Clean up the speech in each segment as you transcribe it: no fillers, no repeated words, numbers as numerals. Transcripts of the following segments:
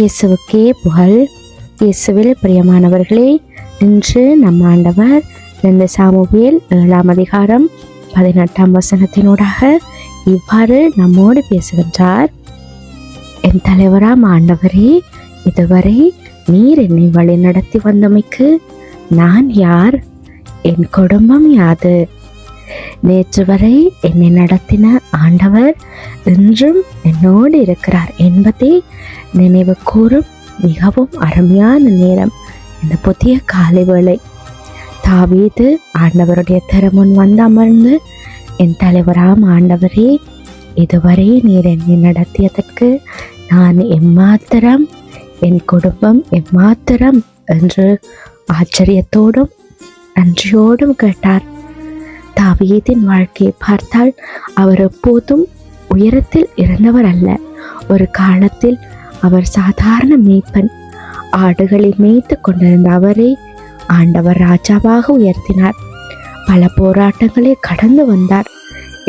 இயேசுவுக்கே புகழ். இயேசுவில் பிரியமானவர்களே, இன்று நம் ஆண்டவர் 2 சாமுவேல் 7ஆம் அதிகாரம் 18ஆம் வசனத்தினூடாக இவ்வாறு நம்மோடு பேசுகின்றார். என் தலைவராம் ஆண்டவரே, இதுவரை நீர் என்னை வழி நடத்தி வந்தமைக்கு நான் யார்? என் குடும்பம் யாது? நேற்று வரை என்னை நடத்தின ஆண்டவர் இன்றும் என்னோடு இருக்கிறார் என்பதை நினைவு கூறும் மிகவும் அருமையான நேரம் இந்த புதிய காலை வேளை. தாவீது ஆண்டவருடைய திருமுன் வந்து அமர்ந்து, என் தலைவராம் ஆண்டவரே, இதுவரை நீர் என்னை நடத்தியதற்கு நான் எம்மாத்திரம், என் குடும்பம் எம்மாத்திரம் என்று ஆச்சரியத்தோடும் நன்றியோடும் கேட்டார். தாவீதின் வாழ்க்கையை பார்த்தால் அவர் எப்போதும் உயரத்தில் இருந்தவர் அல்ல. ஒரு காலத்தில் அவர் சாதாரண மேய்ப்பன். ஆடுகளை மேய்த்து கொண்டிருந்த அவரை ஆண்டவர் ராஜாவாக உயர்த்தினார். பல போராட்டங்களை கடந்து வந்தார்.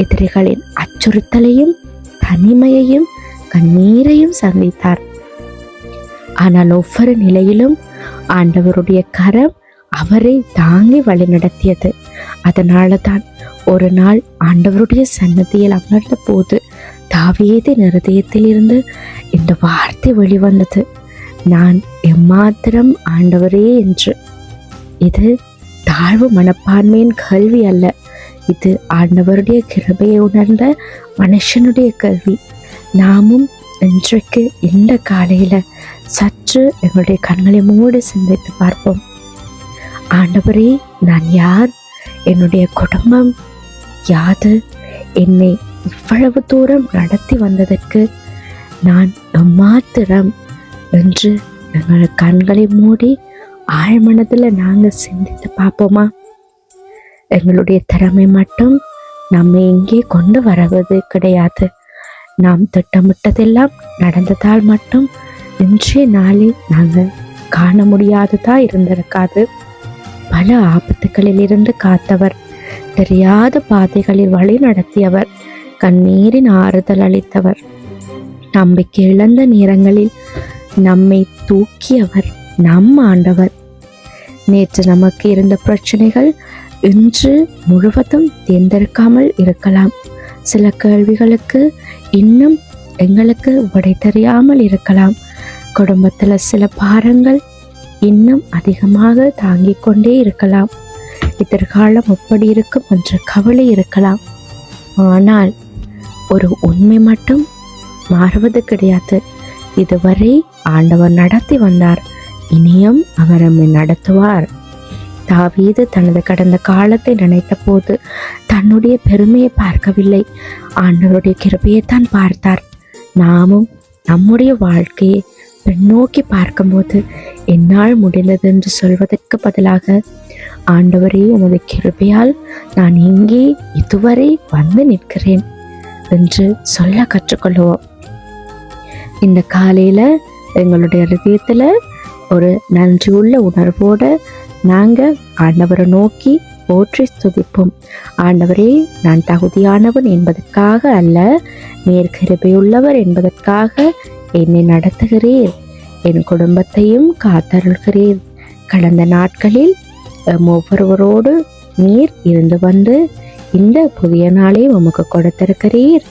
எதிரிகளின் அச்சுறுத்தலையும் தனிமையையும் கண்ணீரையும் சந்தித்தார். ஆனால் ஒவ்வொரு நிலையிலும் ஆண்டவருடைய கரம் அவரை தாங்கி வழிநடத்தியது. அதனால தான் ஒரு நாள் ஆண்டவருடைய சன்னதியில் அமர்ந்த போது தாவீதின் இருதயத்தில் இருந்து இந்த வார்த்தை வெளிவந்தது, நான் எம்மாத்திரம் ஆண்டவரே என்று. இது தாழ்வு மனப்பான்மையின் கேள்வி அல்ல, இது ஆண்டவருடைய கிருபையை உணர்ந்த மனுஷனுடைய கேள்வி. நாமும் இன்றைக்கு இந்த காலையில சற்று எங்களுடைய கண்களை மூடி சிந்தித்து பார்ப்போம். ஆண்டவரே, நான் யார்? என்னுடைய குடும்பம் யாது? என்னை இவ்வளவு தூரம் நடத்தி வந்ததற்கு நான் எம்மாத்திரம் என்று எங்கள் கண்களை மூடி ஆழ்மனதில் நாங்கள் சிந்தித்து பார்ப்போமா? எங்களுடைய திறமை மட்டும் நம்மை எங்கே கொண்டு வருவது கிடையாது. நாம் திட்டமிட்டதெல்லாம் நடந்ததால் மட்டும் இன்றைய நாளில் நாங்கள் காண முடியாததா இருந்திருக்காது. பல ஆபத்துகளில் இருந்து காத்தவர், தெரியாத பாதைகளில் வழி நடத்தியவர், கண்ணீரின் ஆறுதல் அளித்தவர், நம்பிக்கை இழந்த நேரங்களில் நம்மை தூக்கியவர் நம் ஆண்டவர். நேற்று நமக்கு இருந்த பிரச்சனைகள் இன்று முழுவதும் தேர்ந்தெடுக்காமல் இருக்கலாம். சில கேள்விகளுக்கு இன்னும் எங்களுக்கு விடை தெரியாமல் இருக்கலாம். குடும்பத்தில் சில பாரங்கள் இன்னும் அதிகமாக தாங்கிக் கொண்டே இருக்கலாம். எதிர்காலம் எப்படி இருக்கும் என்ற கவலை இருக்கலாம். ஆனால் ஒரு உண்மை மட்டும் மாறுவது கிடையாது. இதுவரை ஆண்டவர் நடத்தி வந்தார், இனியும் அவர் நம்மை நடத்துவார். தாவீது தனது கடந்த காலத்தை நினைத்த போது தன்னுடைய பெருமையை பார்க்கவில்லை, ஆண்டவருடைய கிருபையைத்தான் பார்த்தார். நாமும் நம்முடைய வாழ்க்கையை பின்னோக்கி பார்க்கும்போது என்னால் முடிந்தது என்று சொல்வதற்கு பதிலாக, ஆண்டவரே, உமது கிருபையால் நான் இங்கே இதுவரை வந்து நிற்கிறேன் என்று சொல்ல கற்றுக்கொள்வோம். இந்த காலையில எங்களுடைய இதயத்துல ஒரு நன்றியுள்ள உணர்வோடு நாங்கள் ஆண்டவரை நோக்கி போற்றி ஸ்துதிப்போம். ஆண்டவரே, நான் தகுதியானவன் என்பதற்காக அல்ல, நீர் கிருபையுள்ளவர் என்பதற்காக என்னை நடத்துகிறீர், என் குடும்பத்தையும் காத்தருள்கிறீர். கடந்த நாட்களில் ஒவ்வொருவரோடு நீர் இருந்து வந்து இந்த புதிய நாளை உமக்கு கொடுத்திருக்கிறீர்.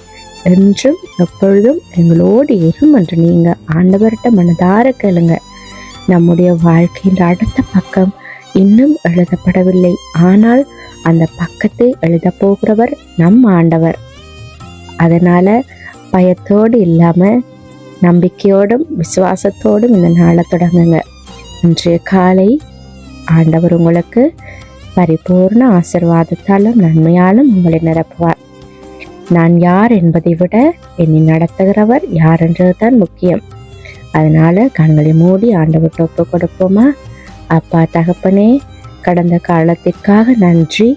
என்றும் எப்பொழுதும் எங்களோடு இரும் என்று நீங்க ஆண்டவர்கிட்ட மனதார கேளுங்க. நம்முடைய வாழ்க்கையின் அடுத்த பக்கம் இன்னும் எழுதப்படவில்லை, ஆனால் அந்த பக்கத்தை எழுத போகிறவர் நம் ஆண்டவர். அதனால பயத்தோடு இல்லாம நம்பிக்கையோடும் விசுவாசத்தோடும் இந்த நாளை தொடங்குங்க. இன்றைய காலை ஆண்டவர் உங்களுக்கு பரிபூர்ண ஆசீர்வாதத்தாலும் நன்மையாலும் உங்களை நிரப்புவார். நான் யார் என்பதை விட என்னை நடத்துகிறவர் யார் என்றதுதான் முக்கியம். அதனால கண்களை மூடி ஆண்டவர்கிட்ட ஒப்பு கொடுப்போமா? அப்பா தகப்பனே, கடந்த காலத்திற்காக நன்றி,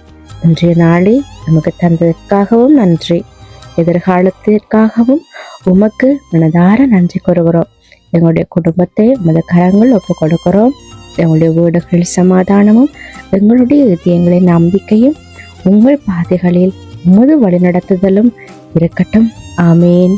இன்றைய நாளை நமக்கு தந்ததற்காகவும் நன்றி, எதிர்காலத்திற்காகவும் உமக்கு மனதார நன்றி கூறுகிறோம். எங்களுடைய குடும்பத்தை உமது கரங்கள் ஒப்பு கொடுக்கிறோம். எங்களுடைய வீடுகளில் சமாதானமும் எங்களுடைய இதயங்களின் நம்பிக்கையும் உங்கள் பாதைகளில் உமது வழிநடத்துதலும் இருக்கட்டும். ஆமேன்.